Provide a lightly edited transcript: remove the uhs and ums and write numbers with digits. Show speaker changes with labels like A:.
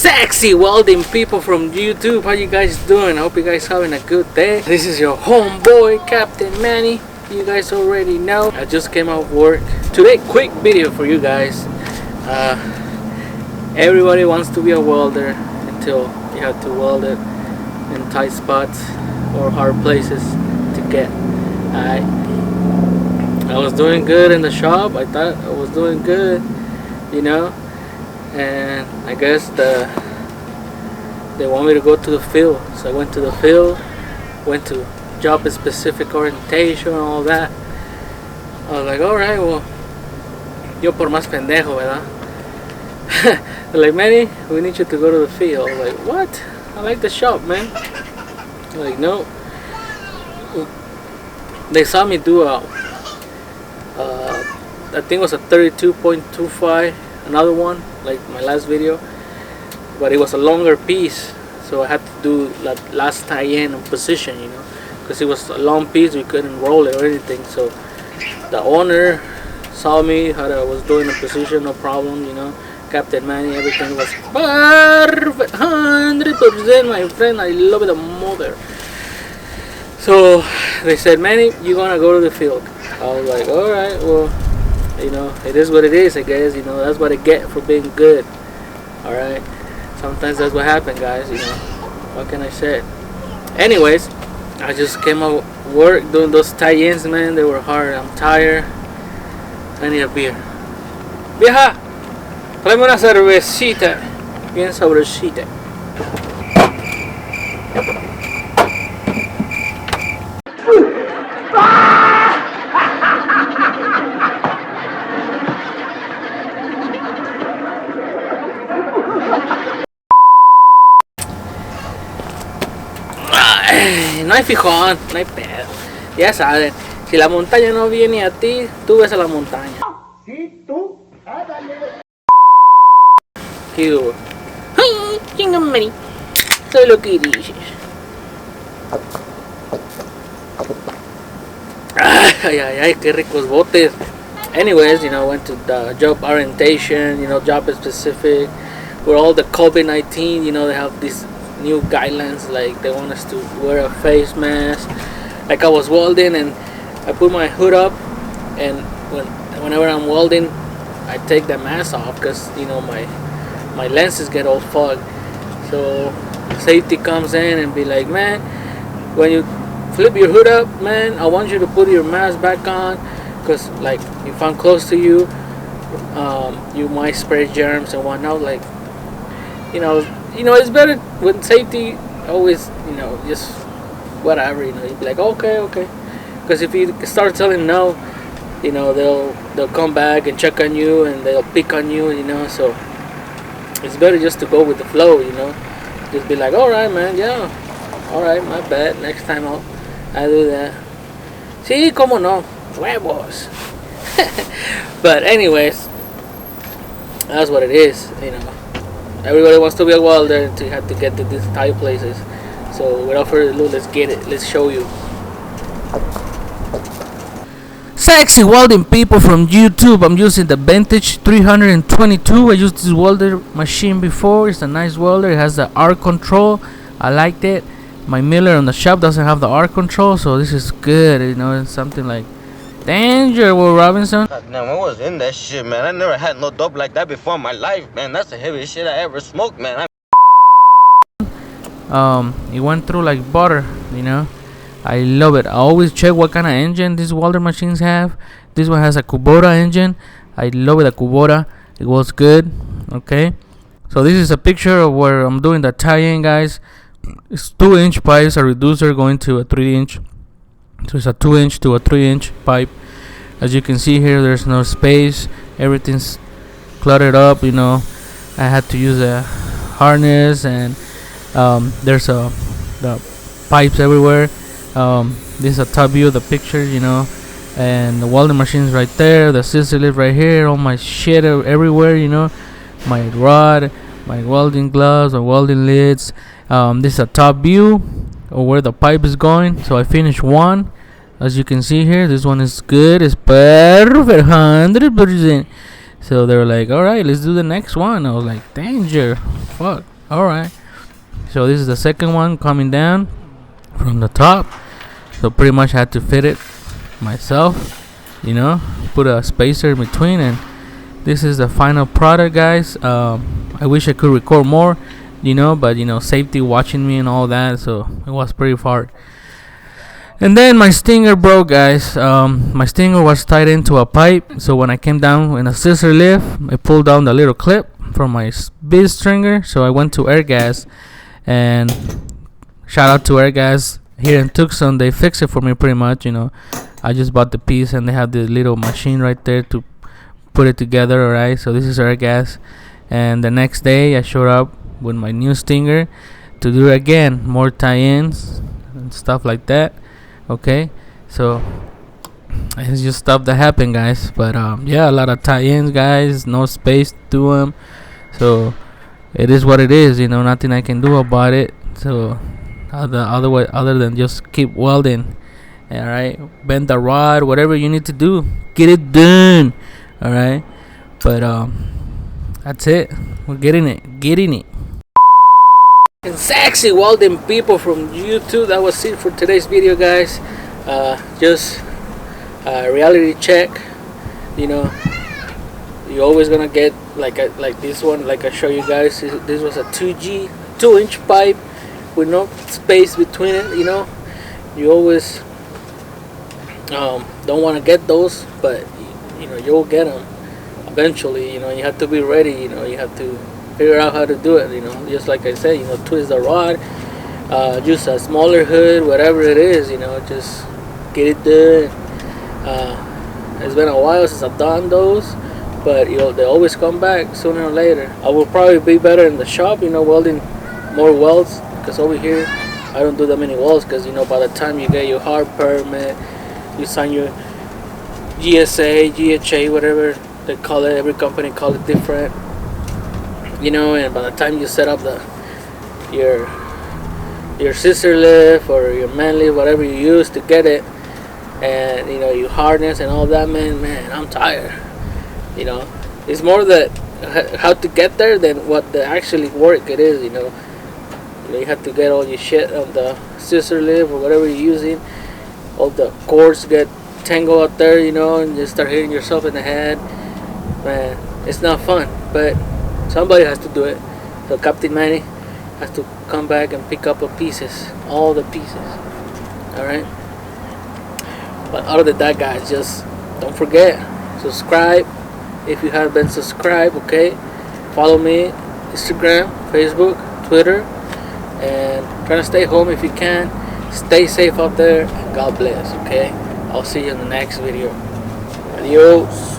A: Sexy welding people from YouTube, how you guys doing? I hope you guys having a good day. This is your homeboy Captain Manny. You guys already know I just came out of work today. Quick video for you guys. Everybody wants to be a welder until you have to weld it in tight spots or hard places to get. I was doing good in the shop. I thought I was doing good, you know, and I guess they want me to go to the field. So I went to the field, went to job specific orientation and all that. I was like, alright, well, yo por más pendejo, ¿verdad? They're like, Manny, we need you to go to the field. I was like, what? I like the shop, man. I'm like, no. They saw me do I think it was a 32.25, another one, like my last video, but it was a longer piece, so I had to do like last tie-in position, you know, because it was a long piece, we couldn't roll it or anything. So the owner saw me how I was doing the position, no problem, you know. Captain Manny, everything was perfect, 100%, my friend. I love it, the mother. So they said, Manny, you're gonna go to the field. I was like, alright, well, you know, it is what it is, I guess. You know, that's what I get for being good. Alright, sometimes that's what happens, guys, you know, what can I say? Anyways, I just came out work doing those tie-ins, man. They were hard. I'm tired. I need a beer. Vieja, tráeme una cervecita bien sabrosita. No hay fijón, no hay pedo. Ya saben, si la montaña no viene a ti, tú ves a la montaña.
B: Sí, tú, hágale.
A: ¿Qué hubo? Ay, chingame. Soy lo que dices. Ay, qué ricos botes. Anyways, you know, went to the job orientation, you know, job specific. With all the COVID-19, you know, they have these new guidelines, like they want us to wear a face mask. Like I was welding and I put my hood up, and whenever I'm welding, I take the mask off because, you know, my lenses get all fogged. So safety comes in and be like, man, when you flip your hood up, man, I want you to put your mask back on, because like if I'm close to you, you might spread germs and whatnot. Like, you know, it's better with safety. Always, you know, just whatever, you know, you'd be like, okay, because if you start telling no, you know, they'll come back and check on you and they'll pick on you, you know. So it's better just to go with the flow, you know. Just be like, alright, man, yeah, alright, my bad, next time I'll do that. Sí, como no, huevos. But anyways, that's what it is, you know. Everybody wants to be a welder to have to get to these tight places. So without further ado, let's get it. Let's show you. Sexy welding people from YouTube. I'm using the Vintage 322. I used this welder machine before. It's a nice welder. It has the arc control. I liked it. My miller on the shop doesn't have the arc control, so this is good. You know, it's something like danger, Will Robinson.
C: Now I was in that shit, man. I never had no dope like that before in my life, man. That's the heaviest shit I ever smoked, man.
A: It went through like butter, you know. I love it. I always check what kind of engine these welder machines have. This one has a Kubota engine. I love it, a Kubota. It was good. Okay, so this is a picture of where I'm doing the tie-in, guys. It's 2-inch pipes, a reducer going to a 3-inch. So it's a 2-inch to a 3-inch pipe. As you can see here, there's no space. Everything's cluttered up, you know. I had to use a harness, and there's the pipes everywhere. This is a top view of the picture, you know, and the welding machine's right there, the scissor lift right here, all my shit everywhere, you know, my rod, my welding gloves, my welding lids. This is a top view of where the pipe is going. So I finished one. As you can see here, this one is good. It's perfect, 100%. So they were like, all right, let's do the next one. I was like, danger, fuck. All right. So this is the second one coming down from the top. So pretty much had to fit it myself, put a spacer in between, and this is the final product, guys. I wish I could record more, but safety watching me and all that, so it was pretty hard. And then my stinger broke, guys. My stinger was tied into a pipe, so when I came down in a scissor lift, I pulled down the little clip from my bit stringer. So I went to Air Gas, and shout out to Air Gas here in Tucson. They fixed it for me pretty much. I just bought the piece, and they have the little machine right there to put it together. Alright, so this is Air Gas, and the next day I showed up with my new stinger to do it again, more tie-ins and stuff like that. Okay, so it's just stuff that happened, guys. But yeah, a lot of tie-ins, guys. No space to do them, so it is what it is. Nothing I can do about it. So other than just keep welding. All right, bend the rod, whatever you need to do, get it done. All right, but that's it. We're getting it. And sexy welding people from YouTube. That was it for today's video, guys. Just reality check. You're always gonna get like this one, like I show you guys. This was a 2-inch pipe with no space between it. You always don't want to get those, but you'll get them eventually. You have to be ready. You have to figure out how to do it. Just like I said, twist the rod, use a smaller hood, whatever it is. Just get it done. It's been a while since I've done those, but they always come back sooner or later. I will probably be better in the shop, welding more welds, because over here I don't do that many welds, because by the time you get your hard permit, you sign your GSA, GHA, whatever they call it, every company call it different, and by the time you set up your scissor lift or your man lift, whatever you use to get it, and you harness and all that, man, I'm tired. It's more that how to get there than what the actually work it is. You have to get all your shit on the scissor lift or whatever you're using. All the cords get tangled out there, and just start hitting yourself in the head. Man, it's not fun, but somebody has to do it. So Captain Manny has to come back and pick up all the pieces. Alright? But other than that, guys, just don't forget, subscribe if you haven't been subscribed, okay? Follow me, Instagram, Facebook, Twitter, and try to stay home if you can. Stay safe out there, and God bless, okay? I'll see you in the next video. Adios.